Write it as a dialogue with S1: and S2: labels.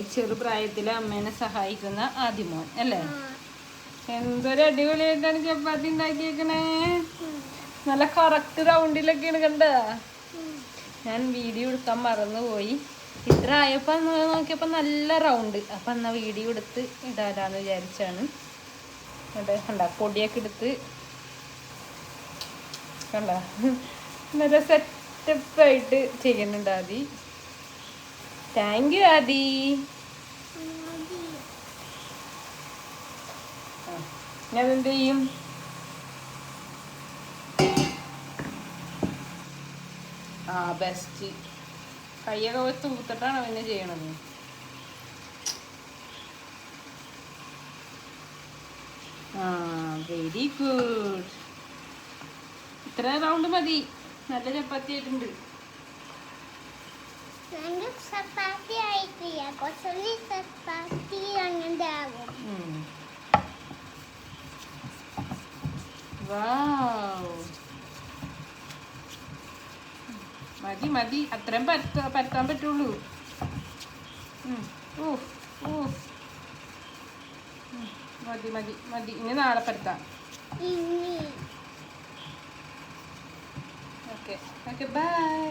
S1: ഈ ചെറുപ്രായത്തിൽ അമ്മേനെ സഹായിക്കുന്ന ആദിമോൻ അല്ലേ? എന്തൊരു അടിപൊളിയായിട്ടാണ് ചപ്പാത്തി ഉണ്ടാക്കിയേക്കണേ. നല്ല കറക്റ്റ് റൗണ്ടിലൊക്കെയാണ് കണ്ട. ഞാൻ വീഡിയോ എടുക്കാൻ മറന്നുപോയി. ഇത്ര ആയപ്പോൾ നോക്കിയപ്പോൾ നല്ല റൗണ്ട്. അപ്പം എന്നാൽ വീഡിയോ എടുത്ത് ഇടാനാന്ന് വിചാരിച്ചാണ്. അവിടെ കണ്ട പൊടിയൊക്കെ എടുത്ത് കണ്ട നല്ല സെറ്റപ്പായിട്ട് ചെയ്യുന്നുണ്ട് ആദി. താങ്ക് യു ആദി. ഞാൻ എന്ത് ചെയ്യും? ബെസ്റ്റ്. കയ്യൊക്കെ വെച്ച് തൂത്തിട്ടാണ് പിന്നെ ചെയ്യണത്. Very good. ഇത്ര റൗണ്ട് മതി. നല്ല ചപ്പാത്തി ആയിട്ടുണ്ട്. മതി മതി, അത്രയും പരത്താൻ പറ്റുള്ളൂ. മതി മതി മതി, ഇനി നാളെ പരത്താം. Okay okay, by.